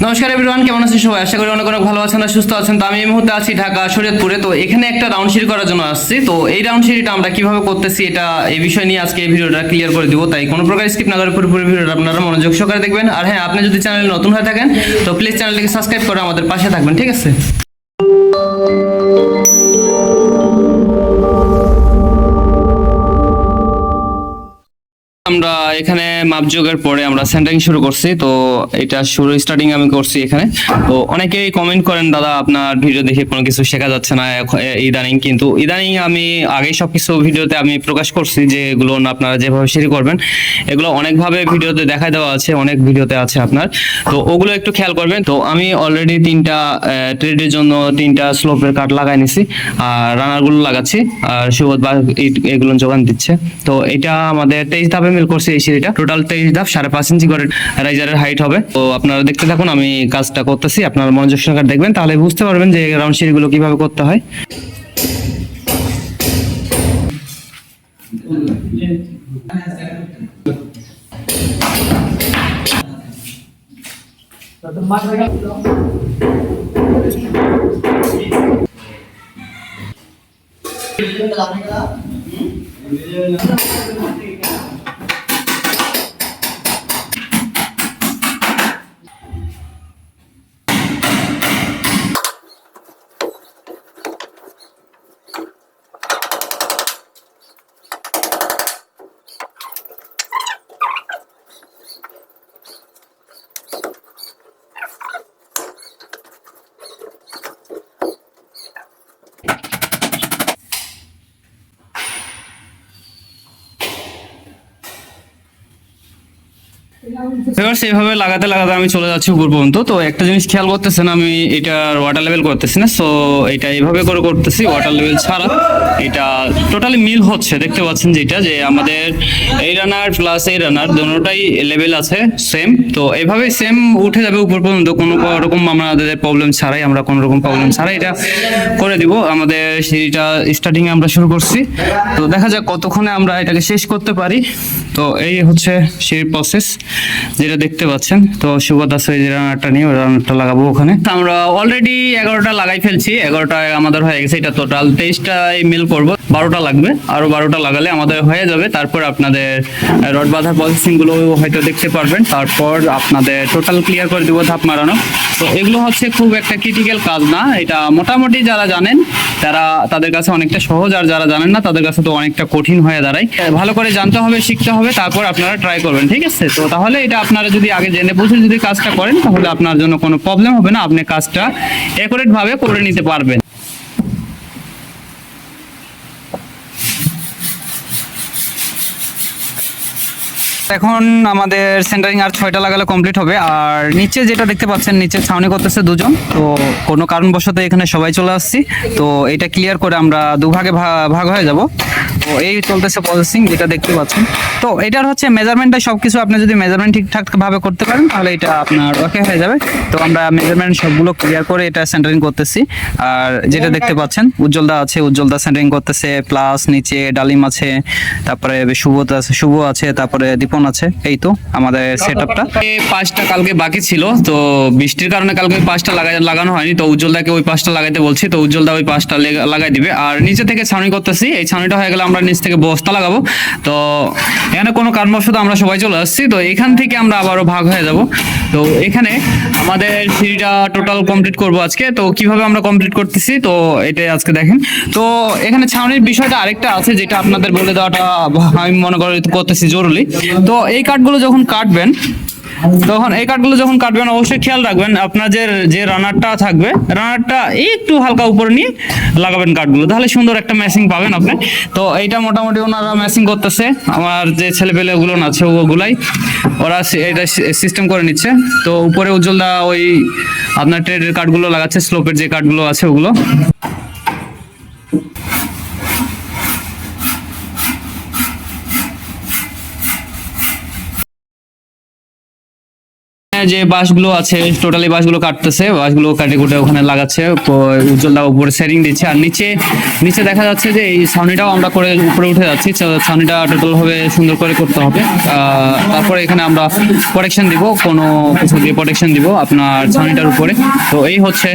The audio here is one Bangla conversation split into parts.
নমস্কার এভরিওয়ান, কেমন আছেন সবাই? আশা করি অনেক অনেক ভালো আছেন আর সুস্থ আছেন। তো আমি এই মুহূর্তে আছি ঢাকা শরীয়তপুরে। তো এখানে একটা রাউন্ড সিঁড়ি করার জন্য আসছি। তো এই রাউন্ড সিঁড়িটা আমরা কিভাবে করতেছি এই বিষয় নিয়ে আজকে এই ভিডিওটা ক্লিয়ার করে দিব। তাই কোনো প্রকার স্কিপ না করে পুরোপুরি ভিডিওটা আপনারা মনোযোগ সহকারে দেখবেন। আর হ্যাঁ, আপনি যদি চ্যানেলে নতুন হয়ে থাকেন তো প্লিজ চ্যানেলটিকে সাবস্ক্রাইব করে আমাদের পাশে থাকবেন, ঠিক আছে? আমরা এখানে মাপযোগের পরে আমরা সেন্টারিং শুরু করছি। তো এটা স্টার্টিং আমি করছি এখানে। তো অনেকেই কমেন্ট করেন, দাদা আপনার ভিডিও দেখে কোনো কিছু শেখা যাচ্ছে না ইদানিং। কিন্তু ইদানিং আমি আগেই সবকিছু ভিডিওতে আমি প্রকাশ করছি যে এগুলো আপনারা যেভাবে সিঁড়ি করবেন এগুলো অনেকভাবে ভিডিওতে দেখাই দেওয়া আছে, অনেক ভিডিওতে আছে আপনার। তো ওগুলো একটু খেয়াল করবেন। তো আমি অলরেডি 3টা ট্রেডের জন্য 3টা স্লোপের কাট লাগাই নিছি, আর রানারগুলো লাগাচ্ছি, আর সুবোধ বা এগুলো যোগান দিচ্ছে। তো এটা আমাদের 23 ধাপে মিল করছি এই সিঁড়িটা। টোটাল 23 ধাপ, 5.5 ইঞ্চি করে রাইজারের হাইট হবে। তো আপনারা দেখতে থাকুন, আমি কাজটা করতেছি, আপনারা মনোযোগ সহকারে দেখবেন, তাহলে বুঝতে পারবেন যে রাউন্ড সিঁড়িগুলো কিভাবে করতে হয়। এইভাবে লাগাতে লাগাতে আমি চলে যাচ্ছি উপর পর্যন্ত। তো একটা জিনিস খেয়াল করতেছেন, আমি এটার ওয়াটার লেভেল করতেছি না। সো এটা এইভাবে করে করতেছি ওয়াটার লেভেল ছাড়া। এটা টোটালি মিল হচ্ছে, দেখতে পাচ্ছেন যেটা যে আমাদের এই রানার প্লাস এই রানার দুটোটাই লেভেল আছে সেম। তো এইভাবে সেম উঠে যাবে উপর পর্যন্ত, কোনো রকম আমাদের প্রবলেম ছাড়াই, আমরা কোনো রকম প্রবলেম ছাড়াই এটা করে দিব। আমাদের সিঁড়িটা স্টার্টিং আমরা শুরু করছি। তো দেখা যাক কতক্ষণে আমরা এটাকে শেষ করতে পারি। তো এই হচ্ছে সেই প্রসেস যেটা দেখতে পাচ্ছেন। তো সুবোধ আছে যে রানারটা নিয়ে রানারটা লাগাবো ওখানে। আমরা অলরেডি 11টা লাগাই ফেলছি, 11টা আমাদের হয়ে গেছে। এটা টোটাল 23টাই মিল করবো, 12টা লাগবে, আরো 12টা লাগালে আমাদের হয়ে যাবে। তারপর আপনাদের রড বাঁধার প্রসেসিং গুলো হয়তো দেখতে পারবেন। তারপর আপনাদের টোটাল ক্লিয়ার করে দিব ধাপ মারানো। তো এগুলো হচ্ছে খুব একটা ক্রিটিক্যাল কাজ না, এটা মোটামুটি যারা জানেন তারা তাদের কাছে অনেকটা সহজ, আর যারা জানেন না তাদের কাছে তো অনেকটা কঠিন হয়ে দাঁড়ায়। ভালো করে জানতে হবে, শিখতে হবে, তারপর আপনারা ট্রাই করবেন, ঠিক আছে? তো তাহলে এটা আপনারা যদি আগে জেনে বুঝে যদি কাজটা করেন তাহলে আপনার জন্য কোনো প্রবলেম হবে না, আপনি কাজটা অ্যাকুরেট ভাবে করে নিতে পারবেন। এখন আমাদের সেন্টারিং আর 6টা লাগালে কমপ্লিট হবে। আর নিচে যেটা দেখতে পাচ্ছেন, নিচে ছাউনি করতেছে দুজন। তো কোনো কারণবশত এখানে সবাই চলে আসছি। তো এটা ক্লিয়ার করে আমরা দুভাগে ভাগ হয়ে যাব। তো এই চলতেছে প্রসেসিং যেটা দেখতে পাচ্ছেন। তো এটার হচ্ছে মেজারমেন্টটা সবকিছু আপনি যদি মেজারমেন্ট ঠিকঠাক ভাবে করতে পারেন তাহলে এটা আপনার ওকে হয়ে যাবে। তো আমরা মেজারমেন্ট সবগুলো ক্লিয়ার করে এটা সেন্টারিং করতেছি। আর যেটা দেখতে পাচ্ছেন উজ্জ্বলদা আছে, উজ্জ্বলদা সেন্টারিং করতেছে, প্লাস নিচে ডালিম আছে, তারপরে শুভ আছে, তারপরে দীপন আছে। এই তো আমাদের সেটআপটা। 5টা কালকে বাকি ছিল, তো বৃষ্টির কারণে কালকে 5টা লাগানো হয়নি। তো উজ্জ্বলদাকে ওই 5টা লাগাইতে বলছি, তো উজ্জ্বলদা ওই 5টা লাগাই দিবে। আর নিচে থেকে ছাউনি করতেছি, এই ছাউনিটা হয়ে গেলে আমরা নিচ থেকে বস্তা লাগাবো। তো এখানে কোনো কারণবশত আমরা সবাই চলে আসছি। তো এখান থেকে আমরা আবারও ভাগ হয়ে যাব। তো এখানে আমাদের সিঁড়িটা টোটাল কমপ্লিট করব আজকে। তো কিভাবে আমরা কমপ্লিট করতেছি তো এটাই আজকে দেখেন। তো এখানে ছাউনির বিষয়টা আরেকটা আছে যেটা আপনাদের বলে দেওয়াটা আমি মনে করতেছি জরুরি। তো এই কাঠগুলো যখন কাটবেন অবশ্যই খেয়াল রাখবেন আপনার যে রানারটা থাকবে, রানারটা একটু হালকা উপরে নিয়ে লাগাবেন কাঠগুলো, তাহলে সুন্দর একটা ম্যাচিং পাবেন আপনি। তো এইটা মোটামুটি ওনারা ম্যাচিং করতেছে, আমার যে ছেলেপেলে গুলো আছে ওগুলাই ওরা এটা সিস্টেম করে নিচ্ছে। তো উপরে উজ্জ্বলদা ওই আপনার ট্রেডের কাঠগুলো লাগাচ্ছে, স্লোপের যে কাঠগুলো আছে ওগুলো। যে বাঁশগুলো আছে টোটালি বাঁশগুলো কাটতেছে, বাঁশগুলো কাটে কুটে ওখানে লাগাচ্ছে, উজ্জ্বল দা উপরে সেটিং দিচ্ছে। আর নিচে নিচে দেখা যাচ্ছে যে এই ছাউনিটাও আমরা করে উপরে উঠে যাচ্ছি, ছাউনিটা টোটাল ভাবে সুন্দর করে করতে হবে। তারপরে এখানে আমরা প্রোটেকশন দিব, কোনো কিছু দিয়ে প্রোটেকশন দিব আপনার ছাউনিটার উপরে। তো এই হচ্ছে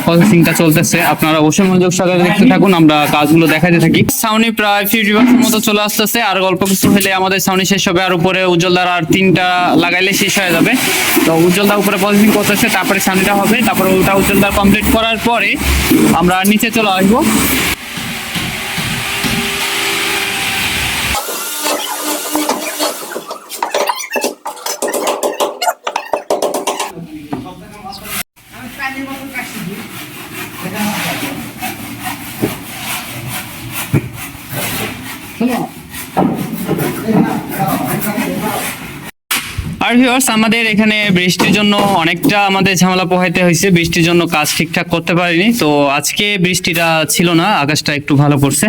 প্রসেসিংটা চলতেছে, আপনারা অবশ্যই মনোযোগ সহকারে দেখতে থাকুন, আমরা কাজগুলো দেখাতে থাকি। ছাউনি প্রায় 50% মতো চলে আসতেছে, আর অল্প কিছু হলে আমাদের ছাউনি শেষ হবে। আর উপরে উজ্জ্বলদার আর 3টা লাগাইলে শেষ হয়ে যাবে। তো উজ্জ্বলদার উপরে প্রসেসিং করতেছে, তারপরে ছাউনিটা হবে, তারপরে ওটা উজ্জ্বলদার কমপ্লিট করার পরে আমরা নিচে চলে আসবো। আর ভিউয়ার্স, আমাদের এখানে বৃষ্টির জন্য অনেকটা আমাদের ঝামেলা পোহাইতে হয়েছে, বৃষ্টির জন্য কাজ ঠিকঠাক করতে পারিনি। তো আজকে বৃষ্টিটা ছিল না, আকাশটা একটু ভালো করছে।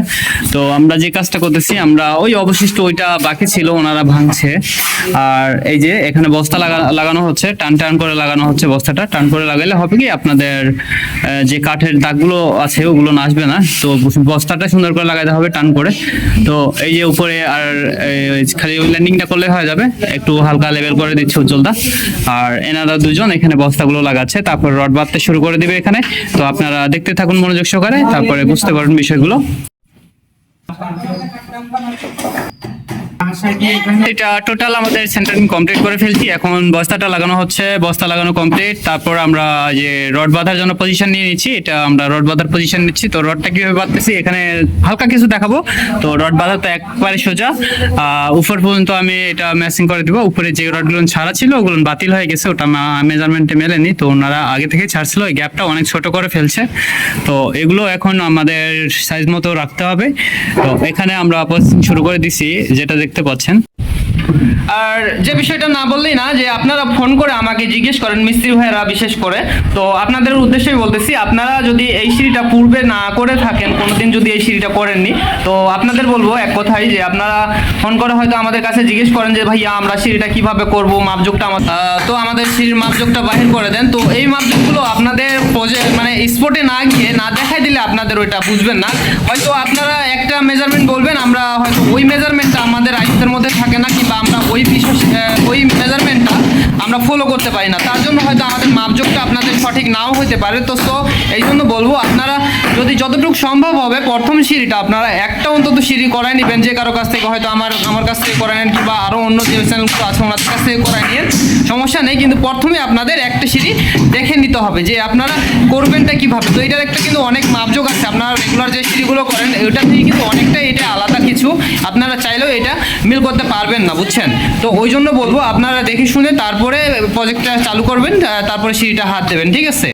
তো আমরা যে কাজটা করতেছি, আমরা ওই অবশিষ্ট ওইটা বাকি ছিল ওনারা ভাঙছে। আর এই যে এখানে বস্তা লাগানো হচ্ছে, টান টান করে লাগানো হচ্ছে, বস্তাটা টান করে লাগাইলে হবে কি আপনাদের যে কাঠের দাগগুলো আছে ওগুলো আসবে না। তো বস্তাটা সুন্দর করে লাগাতে হবে টান করে। তো এই যে উপরে আর খালি ওই ল্যান্ডিংটা করলে হয়ে যাবে, একটু হালকা লেভেল করে দিচ্ছে উজ্জ্বলদা। আর এনারা দুজন এখানে বস্তাগুলো লাগাচ্ছে, তারপর রড বাঁধতে শুরু করে দিবে এখানে। তো আপনারা দেখতে থাকুন মনোযোগ সহকারে, তারপরে বুঝতে পারবেন বিষয়গুলো। এটা টোটাল আমাদের সেন্টারিং কমপ্লিট করে ফেলছি, এখন বস্তাটা লাগানো হচ্ছে, বস্তা লাগানো কমপ্লিট। তারপর আমরা যে রড বাঁধার জন্য পজিশন নিয়ে নিচ্ছি, এটা আমরা রড বাঁধার পজিশন নিচ্ছি। তো রডটা কিভাবে বাঁধতেছি এখানে হালকা কিছু দেখাবো। তো রড বাঁধা তো একবারে সোজা, উপর পর্যন্ত আমি এটা ম্যাচিং করে দিব। উপরে যে রডগুলো ছাড়া ছিল ওগুলো বাতিল হয়ে গেছে, ওটা মেজারমেন্টে মেলেনি। তো ওনারা আগে থেকে ছাড়ছিল, ওই গ্যাপটা অনেক ছোট করে ফেলছে। তো এগুলো এখন আমাদের সাইজ মতো রাখতে হবে। তো এখানে আমরা প্রসেসিং শুরু করে দিছি, যেটা দেখতে পাচ্ছেন। আর যে বিষয়টা না বললেই না, যে আপনারা ফোন করে আমাকে জিজ্ঞেস করেন মিস্ত্রি ভাইয়েরা বিশেষ করে, তো আপনাদের উদ্দেশ্যেই বলতেছি, আপনারা যদি এই সিঁড়িটা পূর্বে না করে থাকেন, কোনোদিন যদি এই সিঁড়িটা করেননি, তো আপনাদের বলবো এক কথাই যে আপনারা ফোন করে হয়তো আমাদের কাছে জিজ্ঞেস করেন যে ভাইয়া আমরা সিঁড়িটা কিভাবে করব, মাপযোগটা তো আমাদের সিঁড়ির মাপযোগটা বাহির করে দেন। তো এই মাপযোগগুলো আপনাদের মানে স্পটে না গিয়ে না দেখাই দিলে আপনাদের ওইটা বুঝবেন না। হয়তো আপনারা একটা মেজারমেন্ট বলবেন, আমরা হয়তো ওই মেজারমেন্টটা আমাদের আয়ত্তের মধ্যে থাকে না, কিংবা আমরা ওই মেজারমেন্টটা আমরা ফলো করতে পারি না, তার জন্য হয়তো আমাদের মাপযোগটা আপনাদের সঠিক নাও হতে পারে। তো এই জন্য বলবো, আপনারা যদি যতটুকু সম্ভব হবে প্রথম সিঁড়িটা আপনারা একটা অন্তত সিঁড়ি করাই নেবেন, যে কারো কাছ থেকে, হয়তো আমার কাছ থেকে করাই নেন, কিংবা আরও অন্য যে চ্যানেলগুলো আছে ওনাদের কাছ থেকে করাই নিন, সমস্যা নেই। কিন্তু প্রথমে আপনাদের একটা সিঁড়ি দেখে নিতে হবে যে আপনারা করবেনটা কিভাবে। তো এটার একটা কিন্তু অনেক মাপযোগ আছে, আপনারা রেগুলার যে সিঁড়িগুলো করেন ওইটা থেকে কিন্তু অনেকটাই এটা আলাদা কিছু, আপনারা চাইলেও এটা মিল করতে পারবেন না, বুঝছেন। তো ওই জন্য বলবো আপনারা দেখে শুনে তারপরে প্রজেক্টটা চালু করবেন, তারপরে সিঁড়িটা হাত দেবেন, ঠিক আছে।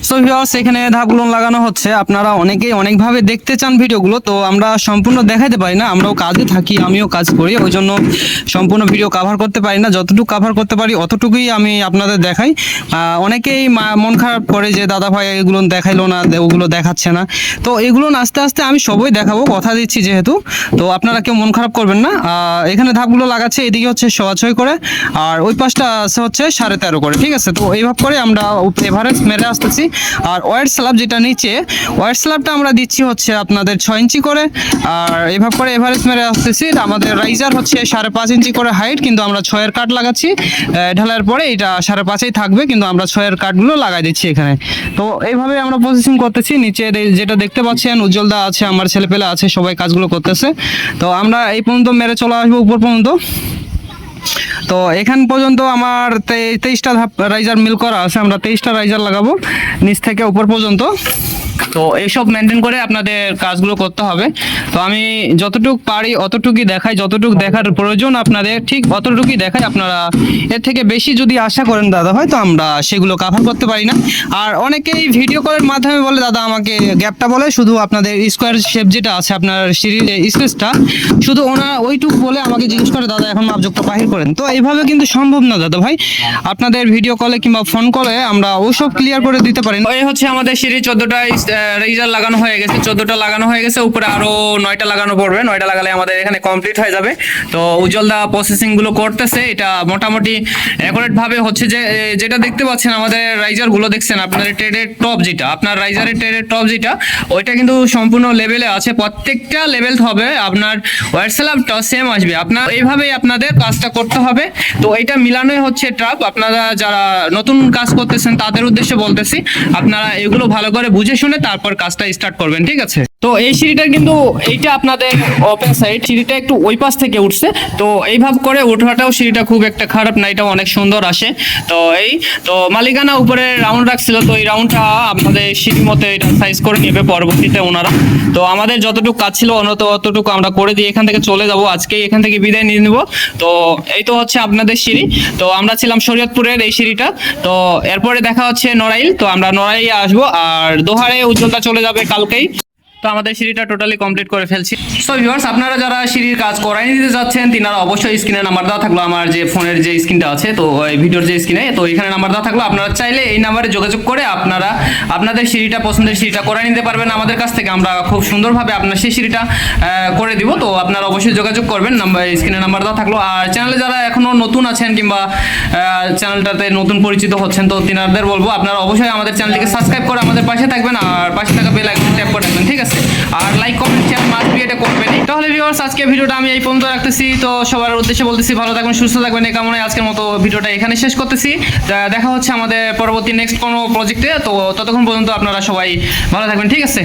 সো ভিউয়ার্স, এখানে ধাপগুলো লাগানো হচ্ছে। আপনারা অনেকেই অনেকভাবে দেখতে চান ভিডিওগুলো, তো আমরা সম্পূর্ণ দেখাতে পারি না, আমরাও কাজে থাকি, আমিও কাজ করি, ওই জন্য সম্পূর্ণ ভিডিও কভার করতে পারি না। যতটুকু কভার করতে পারি অতটুকুই আমি আপনাদের দেখাই। অনেকেই মন খারাপ করে যে দাদা ভাই এগুলো দেখাইলো না, ওগুলো দেখাচ্ছে না। তো এগুলো আস্তে আস্তে আমি সবই দেখাবো, কথা দিচ্ছি যেহেতু। তো আপনারা কেউ মন খারাপ করবেন না। এখানে ধাপগুলো লাগাচ্ছে, এদিকে হচ্ছে 6.5 করে, আর ওই পাশটা আছে হচ্ছে 13.5 করে, ঠিক আছে। তো এইভাবে করে আমরা এভারেজ মেরে আসতেছি। আর ওয়ার স্ল্যাব যেটা নিচে, ওয়ার স্ল্যাবটা আমরা দিচ্ছি হচ্ছে আপনাদের 6 ইঞ্চি করে, আর এভাবে করে এভারেজ মেরে আসতেছি। আমাদের রাইজার হচ্ছে 5.5 ইঞ্চি করে হাইট, কিন্তু আমরা 6-এর কাট লাগাচ্ছি। ঢালাইয়ের পরে এটা 5.5-এই থাকবে, কিন্তু আমরা 6-এর কাটগুলো লাগাই দিচ্ছি এখানে। তো এইভাবে আমরা প্রসেসিং করতেছি। নিচে যেটা দেখতে পাচ্ছেন উজ্জ্বলদা আছে, আমার ছেলেপেলে আছে, সবাই কাজগুলো করতেছে। তো আমরা এই পর্যন্ত মেরে চলে আসবো উপর পর্যন্ত। তো এখান পর্যন্ত আমার 23টা রাইজার মিল করা আছে, আমরা 23টা রাইজার লাগাবো নিচ থেকে উপর পর্যন্ত। তো এইসব মেনটেন করে আপনাদের কাজগুলো করতে হবে। তো আমি যতটুকু পারি অতটুকুই দেখাই, যতটুকু দেখার প্রয়োজন আপনাদের ঠিক অতটুকুই দেখাই। আপনারা এর থেকে বেশি যদি আশা করেন দাদা হয়, তো আমরা সেগুলো কভার করতে পারি না। আর অনেকেই ভিডিও কলের মাধ্যমে বলে দাদা আমাকে গ্যাপটা বলে, শুধু আপনাদের স্কোয়ার শেপ যেটা আছে আপনার সিঁড়ির স্পেসটা, শুধু ওইটুকু বলে আমাকে জিজ্ঞেস করে দাদা এখন মাপযোগটা বাহির করেন। তো এইভাবে কিন্তু সম্ভব না দাদা ভাই, আপনাদের ভিডিও কলে কিংবা ফোন কলে আমরা ওসব ক্লিয়ার করে দিতে পারি না। এই হচ্ছে আমাদের সিঁড়ি 14টা রেজার লাগানো হয়ে গেছে, 14টা লাগানো হয়ে গেছে, উপরে আরো 9টা লাগানো পড়বে। 9টা লাগালে আমাদের এখানে কমপ্লিট হয়ে যাবে। তো উজ্জ্বল দা প্রসেসিং গুলো করতেছে, এটা মোটামুটি অ্যাকুরেট ভাবে হচ্ছে। যে যেটা দেখতে পাচ্ছেন আমাদের রাইজার গুলো দেখছেন, আপনার ট্রেডের টপ যেটা, আপনার রাইজারের ট্রেডের টপ যেটা, ওইটা কিন্তু সম্পূর্ণ লেভেলে আছে। প্রত্যেকটা লেভেল হবে, আপনার ওয়্যার সেলাপটা সেম আসবে। আপনার এইভাবেই আপনাদের কাজটা করতে হবে। তো এটা মিলানোই হচ্ছে ট্রাপ। আপনারা যারা নতুন কাজ করতেছেন তাদের উদ্দেশ্যে বলতেছি, আপনারা এগুলো ভালো করে বুঝে শুনে তারপর কাজটা স্টার্ট করবেন, ঠিক আছে? তো এই সিঁড়িটা কিন্তু এইটা আপনাদের ওপেন সাইড, সিঁড়িটা একটু ওই পাশ থেকে উঠছে। তো এইভাবে করে ওঠাটাও সিঁড়িটা খুব একটা খারাপ না, এটাও অনেক সুন্দর আসে। তো তো মালিকানা উপরে রাউন্ড রাখছিল, তো এই রাউন্ডটা আপনাদের সিঁড়ি মতো এটা সাইজ করে নেবে পরবর্তীতে ওনারা। তো আমাদের যতটুকু কাজ ছিল অতটুকু আমরা করে দিয়ে এখান থেকে চলে যাব, আজকে এখান থেকে বিদায় নিয়ে নেব। তো এই তো হচ্ছে আপনাদের সিঁড়ি। তো আমরা ছিলাম শরীয়তপুরের এই সিঁড়িটা। তো এরপরে দেখা হচ্ছে নড়াইল। তো আমরা নড়াইল আসবো, আর দোহারে উজ্জ্বলতা চলে যাবে কালকেই। তো আমাদের সিঁড়িটা টোটালি কমপ্লিট করে ফেলছি। সো ভিউয়ার্স, আপনারা যারা সিঁড়ির কাজ করাই নিতে যাচ্ছেন, তিনারা অবশ্যই স্ক্রিনে নাম্বার দেওয়া থাকলো, আমার যে ফোনের যে স্ক্রিনটা আছে, তো এই ভিডিওর যে স্ক্রিনে, তো এখানে নাম্বার দেওয়া থাকলো। আপনারা চাইলে এই নাম্বারে যোগাযোগ করে আপনারা আপনাদের সিঁড়িটা, পছন্দের সিঁড়িটা করাই নিতে পারবেন আমাদের কাছ থেকে। আমরা খুব সুন্দরভাবে আপনার সেই সিঁড়িটা করে দিব। তো আপনারা অবশ্যই যোগাযোগ করবেন, নাম্বার স্ক্রিনে নাম্বার দেওয়া থাকলো। আর চ্যানেলে যারা এখনো নতুন আছেন কিংবা চ্যানেলটাতে নতুন পরিচিত হচ্ছেন, তো তিনাদের বলবো আপনারা অবশ্যই আমাদের চ্যানেলটিকে সাবস্ক্রাইব করে আমাদের পাশে থাকবেন, আর পাশে থাকা বেল আইকন ট্যাপ করে রাখবেন, ঠিক আছে? আর like, comment, share must be, এটা করবেনই। তাহলে ভিউয়ার্স, আজকে ভিডিওটা আমি এই পর্যন্ত রাখতেছি। তো সবার উদ্দেশ্যে বলতেছি, ভালো থাকবেন, সুস্থ থাকবেন, এই কামনায় আজকের মতো ভিডিওটা এখানে শেষ করতেছি। দেখা হচ্ছে আমাদের পরবর্তী নেক্সট কোনো প্রজেক্টে। তো ততক্ষণ পর্যন্ত আপনারা সবাই ভালো থাকবেন, ঠিক আছে?